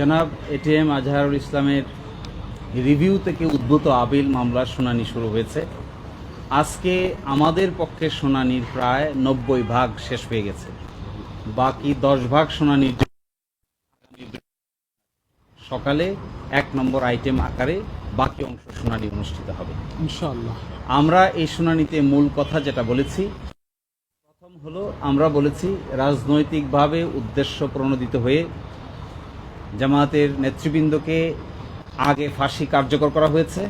জনাব এটিএম আজহারুল ইসলামের রিভিউ থেকে উদ্ভূত আপিল মামলার শুনানি শুরু হয়েছে। আজকে আমাদের পক্ষে শুনানির প্রায় 90 ভাগ শেষ হয়ে গেছে। বাকি 10 ভাগ শুনানির সকালে 1 নম্বর আইটেম আকারে বাকি অংশ শুনানি অনুষ্ঠিত হবে ইনশাআল্লাহ। আমরা এই শুনানিতে মূল কথা যেটা বলেছি, প্রথম হলো আমরা বলেছি রাজনৈতিকভাবে উদ্দেশ্য প্রণোদিত হয়ে জামায়াতের নেতৃবৃন্দকে আগে ফাঁসি কার্যকর করা হয়েছে।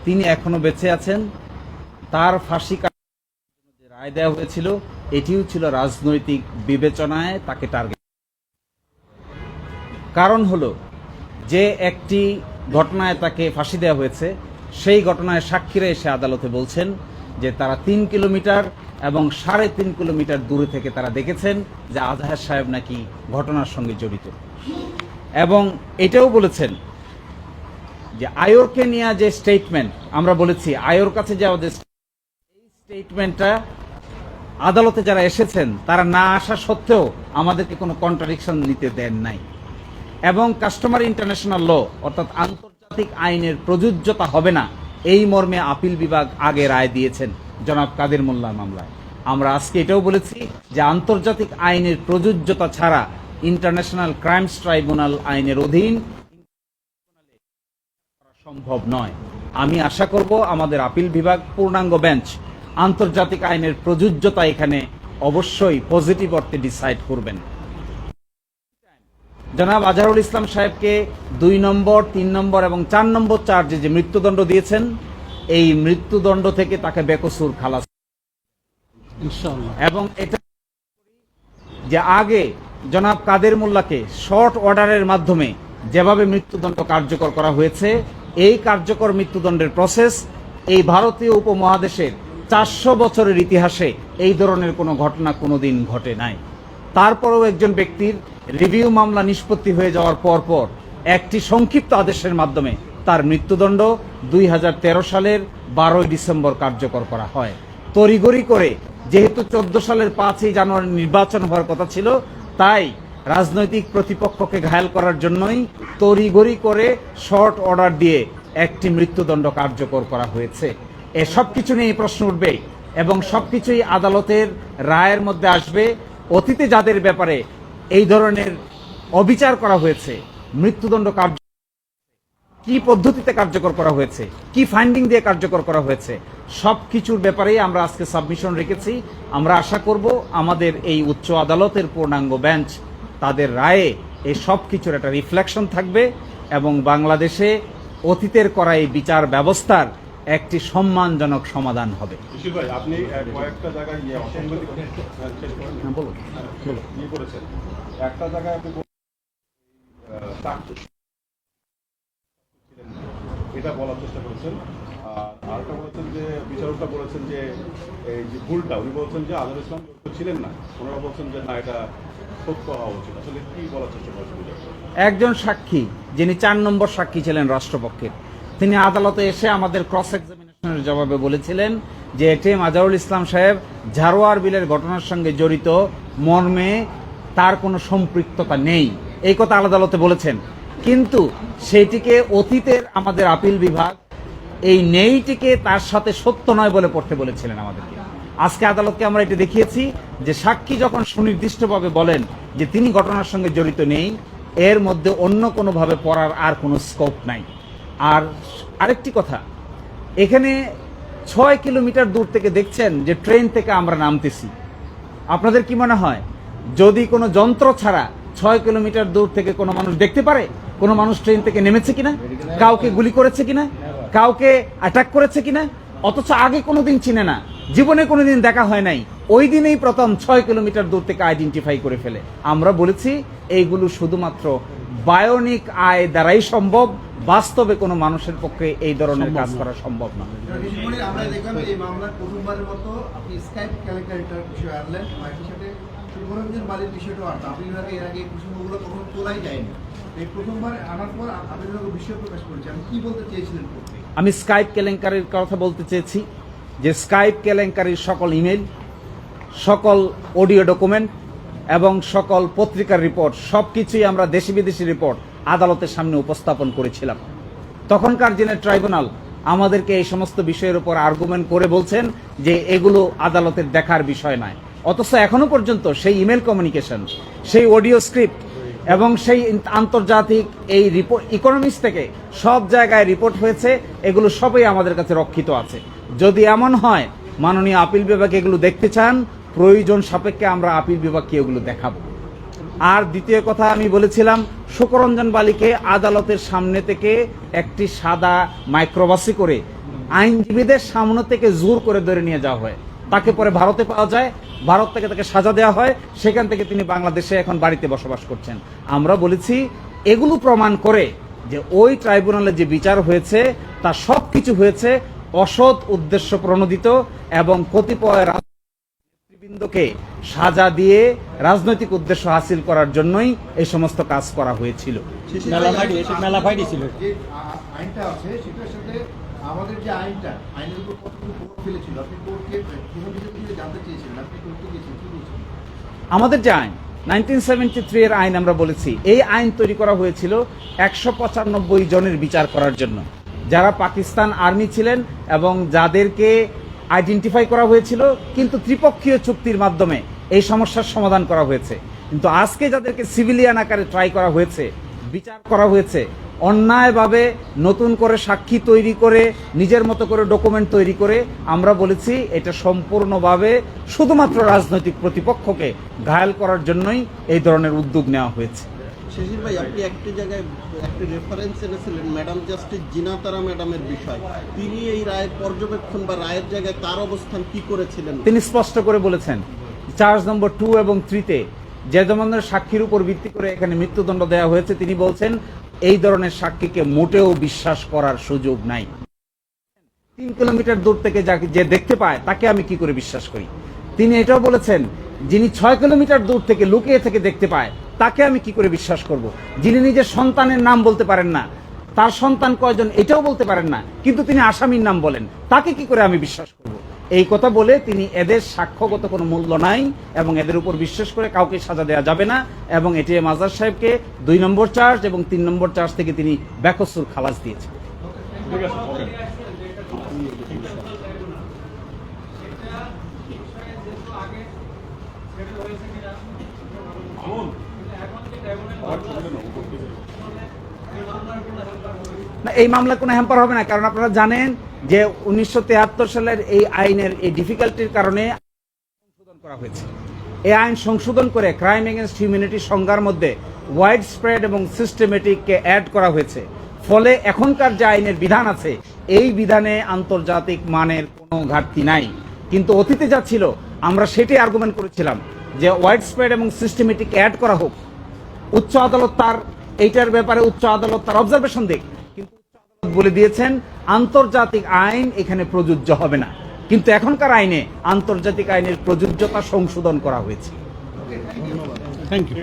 তিনি এখনো বেঁচে আছেন। তার ফাঁসি যে রায় দেওয়া হয়েছিল এটিও ছিল রাজনৈতিক বিবেচনায় তাকে টার্গেট। কারণ হলো যে একটি ঘটনায় তাকে ফাঁসি দেওয়া হয়েছে, সেই ঘটনায় সাক্ষীরা এসে আদালতে বলছেন যে তারা 3 কিলোমিটার এবং 3.5 কিলোমিটার দূরে থেকে তারা দেখেছেন যে আজহার সাহেব নাকি ঘটনার সঙ্গে জড়িত। এবং এটাও বলেছেন যে আয়োরকে নিয়ে যে স্টেটমেন্ট আমরা বলেছি, আয়োর কাছে যাওয়া যে স্টেটমেন্টটা আদালতে যারা এসেছেন তারা না আসা সত্ত্বেও আমাদেরকে কোনো কন্ট্রাডিকশন নিতে দেন নাই। এবং কাস্টমার ইন্টারন্যাশনাল ল অর্থাৎ আন্তর্জাতিক আইনের প্রযোজ্যতা হবে না এই মর্মে আপিল বিভাগ আগে রায় দিয়েছেন জনাব কাদের মোল্লার মামলায়। আমরা আজকে এটাও বলেছি যে আন্তর্জাতিক আইনের প্রযোজ্যতা ছাড়া ইন্টারন্যাশনাল ক্রাইমস ট্রাইব্যুনাল আইনের অধীন সম্ভব নয়। আমি আশা করব আমাদের আপিল বিভাগ পূর্ণাঙ্গ বেঞ্চ আন্তর্জাতিক আইনের প্রযোজ্যতা এখানে অবশ্যই পজিটিভ অর্থে ডিসাইড করবেন। জনাব আজহারুল ইসলাম সাহেবকে 2 নম্বর, 3 নম্বর এবং 4 নম্বর চার্জে যে মৃত্যুদণ্ড দিয়েছেন, এই মৃত্যুদণ্ড থেকে তাকে বেকসুর খালাস ইনশাআল্লাহ। এবং এটা যে আগে জনাব কাদের মোল্লাকে শর্ট অর্ডারের মাধ্যমে যেভাবে মৃত্যুদণ্ড কার্যকর করা হয়েছে, এই কার্যকর মৃত্যুদণ্ডের প্রসেস এই ভারতীয় উপমহাদেশের 400 বছরের ইতিহাসে এই ধরনের কোনো ঘটনা কোনোদিন ঘটে নাই। তারপরেও একজন ব্যক্তির রিভিউ মামলা নিষ্পত্তি হয়ে যাওয়ার পর একটি সংক্ষিপ্ত আদেশের মাধ্যমে তার মৃত্যুদণ্ড 2013 সালের 12 ডিসেম্বর কার্যকর করা হয়। তড়িঘড়ি করে, যেহেতু 14 সালের 5ই জানুয়ারি নির্বাচন হওয়ার কথা ছিল, তাই রাজনৈতিক প্রতিপক্ষকে ঘায়াল করার জন্যই তড়িঘড়ি করে শর্ট অর্ডার দিয়ে একটি মৃত্যুদণ্ড কার্যকর করা হয়েছে। সব কিছু নিয়ে প্রশ্ন উঠবে এবং সবকিছুই আদালতের রায়ের মধ্যে আসবে। অতীতে যাদের ব্যাপারে এই ধরনের অবিচার করা হয়েছে, মৃত্যুদণ্ড কি পদ্ধতিতে কার্যকর করা হয়েছে, কি ফাইন্ডিং দিয়ে কার্যকর করা হয়েছে, সব কিছুর ব্যাপারেই আমরা আজকে সাবমিশন রেখেছি। আমরা আশা করব আমাদের এই উচ্চ আদালতের পূর্ণাঙ্গ বেঞ্চ তাদের রায়ে এই সব কিছুর একটা রিফ্লেকশন থাকবে এবং বাংলাদেশে অতীতের করা এই বিচার ব্যবস্থার একটি সম্মানজনক সমাধান হবে। আপনি কয়েকটা জায়গায় করেছেন, একটা জায়গায় আপনি এটা বলার চেষ্টা করেছেন, আর আরেকটা বলেছেন যে বিচারকটা বলেছেন যে এই যে ভুলটা উনি বলছেন যে আজহারুল ইসলাম ছিলেন না, ওনারা বলছেন যে না এটা সত্য হওয়া উচিত। আসলে কি বলার চেষ্টা করেছেন? একজন সাক্ষী যিনি 4 নম্বর সাক্ষী ছিলেন রাষ্ট্রপক্ষের, তিনি আদালতে এসে আমাদের ক্রস এক্সামিনেশনের জবাবে বলেছিলেন যে এটিএম আজহারুল ইসলাম সাহেব ঝাড়োয়ার বিলের ঘটনার সঙ্গে জড়িত মর্মে তার কোনো সম্পৃক্ততা নেই, এই কথা আদালতে বলেছেন। কিন্তু সেইটিকে অতীতের আমাদের আপিল বিভাগ এই নেইটিকে তার সাথে সত্য নয় বলে পড়তে বলেছিলেন আমাদেরকে। আজকে আদালতকে আমরা এটা দেখিয়েছি যে সাক্ষী যখন সুনির্দিষ্টভাবে বলেন যে তিনি ঘটনার সঙ্গে জড়িত নেই, এর মধ্যে অন্য কোনোভাবে পড়ার আর কোনো স্কোপ নাই। আর আরেকটি কথা, এখানে 6 কিলোমিটার দূর থেকে দেখছেন যে ট্রেন থেকে আমরা নামতেছি। আপনাদের কি মনে হয় যদি কোনো যন্ত্র ছাড়া 6 কিলোমিটার দূর থেকে কোনো মানুষ দেখতে পারে কোনো মানুষ ট্রেন থেকে নেমেছে কিনা, কাউকে গুলি করেছে কিনা, কাউকে অ্যাটাক করেছে কিনা? অথচ আগে কোনোদিন চিনে না, জীবনে কোনোদিন দেখা হয় নাই, ওই দিনেই প্রথম 6 কিলোমিটার দূর থেকে আইডেন্টিফাই করে ফেলে। আমরা বলেছি এইগুলো শুধুমাত্র বায়োনিক আই দ্বারাই সম্ভব, বাস্তবে কোনো মানুষের পক্ষে এই ধরনের কাজ করা সম্ভব না। আমরা দেখলাম এই মামলার প্রথমবারের মতো আপনি স্কাইপ ক্যালেন্ডারটার বিষয় আনলেন, একই সাথে সুগরঞ্জন বালির বিষয়টাও আনলেন। আপনি এর আগে এই প্রসঙ্গগুলো কখনো তোলাই যায়নি, এই প্রথমবার আনার পর আপনি বিষয় প্রকাশ করেছেন। আমি কি বলতে চেয়েছিলেন? আমি স্কাইপ কেলেঙ্কারির কথা বলতে চেয়েছি যে স্কাইপ কেলেঙ্কারির সকল ইমেল, সকল অডিও ডকুমেন্ট এবং সকল পত্রিকার রিপোর্ট সবকিছুই আমরা দেশি বিদেশি রিপোর্ট আদালতের সামনে উপস্থাপন করেছিলাম। তখনকার দিনের ট্রাইব্যুনাল আমাদেরকে এই সমস্ত বিষয়ের উপর আর্গুমেন্ট করে বলছেন যে এগুলো আদালতের দেখার বিষয় নয়, অথচ এখনো পর্যন্ত সেই ইমেল কমিউনিকেশন, সেই অডিও স্ক্রিপ্ট এবং সেই আন্তর্জাতিক এই রিপোর্ট ইকোনমিক্স থেকে সব জায়গায় রিপোর্ট হয়েছে, এগুলো সবই আমাদের কাছে রক্ষিত আছে। যদি এমন হয় মাননীয় আপিল বিভাগ এগুলো দেখতে চান, প্রয়োজন সাপেক্ষে আমরা আপিল বিভাগকে এগুলো দেখাবো। আর দ্বিতীয় কথা আমি বলেছিলাম, শুকরঞ্জন বালিকে আদালতের সামনে থেকে একটি সাদা মাইক্রোবাসে করে আইনজীবীদের সামনে থেকে জোর করে ধরে নিয়ে যাওয়া হয়, তাকে পরে ভারতে পাওয়া যায়, ভারত থেকে তাকে সাজা দেওয়া হয়, সেখান থেকে তিনি বাংলাদেশে এখন বাড়িতে বসবাস করছেন। আমরা বলেছি এগুলো প্রমাণ করে যে ওই ট্রাইব্যুনালে যে বিচার হয়েছে তা সব কিছু হয়েছে অসৎ উদ্দেশ্য প্রণোদিত এবং কতিপয় নেতৃবৃন্দকে সাজা দিয়ে রাজনৈতিক উদ্দেশ্য হাসিল করার জন্যই এই সমস্ত কাজ করা হয়েছিল। মেলা ফাইডি ছিল। যে আইনটা আছে সেটার সাথে আমাদের যে আইনের উপর কতটুকু প্রভাব ফেলেছিল, আপনি কোর্টকে জানতে চেয়েছিলেন, আপনি কোর্টে গিয়েছেন, কি বলছেন? আমাদের যে আইন 1973 এর আইন আমরা বলেছি, এই আইন তৈরি করা হয়েছিল 195 জনের বিচার করার জন্য, যারা পাকিস্তান আর্মি ছিলেন এবং যাদেরকে আইডেন্টিফাই করা হয়েছিল, কিন্তু ত্রিপক্ষীয় চুক্তির মাধ্যমে এই সমস্যার সমাধান করা হয়েছে। কিন্তু আজকে যাদেরকে সিভিলিয়ান আকারে ট্রাই করা হয়েছে, বিচার করা হয়েছে, অন্যায়ভাবে নতুন করে সাক্ষী তৈরি করে নিজের মতো করে ডকুমেন্ট তৈরি করে, আমরা বলেছি এটা সম্পূর্ণভাবে শুধুমাত্র রাজনৈতিক প্রতিপক্ষকে ঘায়েল করার জন্যই এই ধরনের উদ্যোগ নেওয়া হয়েছে। শিশির ভাই, আপনি একটি জায়গায় একটি রেফারেন্স এনেছিলেন ম্যাডাম জাস্টিস জিনাতারা ম্যাডামের বিষয়। তিনি এই রায়ের পর্যবেক্ষণ বা রায়ের জায়গায় তার অবস্থান কি করেছিলেন? তিনি স্পষ্ট করে বলেছেন চার্জ নম্বর 2 এবং 3-তে যে ধরনের সাক্ষীর উপর ভিত্তি করে এখানে মৃত্যুদণ্ড দেওয়া হয়েছে, তিনি বলছেন এই ধরনের সাক্ষীকে মোটেও বিশ্বাস করার সুযোগ নাই। 3 কিলোমিটার দূর থেকে যে দেখতে পায় তাকে আমি কি করে বিশ্বাস করি। তিনি এটাও বলেছেন যিনি 6 কিলোমিটার দূর থেকে লুকিয়ে থেকে দেখতে পায় তাকে আমি কি করে বিশ্বাস করব। যিনি নিজের সন্তানের নাম বলতে পারেন না, তার সন্তান কয়জন এটাও বলতে পারেন না, কিন্তু তিনি আসামির নাম বলেন, তাকে কি করে আমি বিশ্বাস করব। এই কথা বলে তিনি এদের সাক্ষ্যগত কোনো মূল্য নাই এবং এদের উপর বিশ্বাস করে কাউকে সাজা দেওয়া যাবে না, এবং এটিএম আজহার সাহেবকে 2 নম্বর চার্জ এবং 3 নম্বর চার্জ থেকে তিনি বেকসুর খালাস দিয়েছেন। ঠিক আছে, ওকে। না, এই মামলা কোনো হ্যাম্পার হবে না, কারণ আপনারা জানেন যে 1973 সালের এই আইনের এই ডিফিকাল্টির কারণে সংশোধন করা হয়েছে। এই আইন সংশোধন করে ক্রাইম এগেনস্ট হিউম্যানিটি সংজ্ঞার মধ্যে ওয়াইড স্প্রেড এবং সিস্টেমেটিককে অ্যাড করা হয়েছে। ফলে এখনকার যে আইনের বিধান আছে এই বিধানে আন্তর্জাতিক মানের কোনো ঘাটতি নাই, কিন্তু অতীতে যা ছিল আমরা সেটাই আর্গুমেন্ট করেছিলাম যে ওয়াইড স্প্রেড এবং সিস্টেমেটিক অ্যাড করা হোক। উচ্চ আদালত তার এইটার ব্যাপারে উচ্চ আদালত তার অবজারভেশন দিক, কিন্তু উচ্চ আদালত বলে দিয়েছেন আন্তর্জাতিক আইন এখানে প্রযোজ্য হবে না, কিন্তু এখনকার আইনে আন্তর্জাতিক আইনের প্রযোজ্যতা সংশোধন করা হয়েছে। Thank you.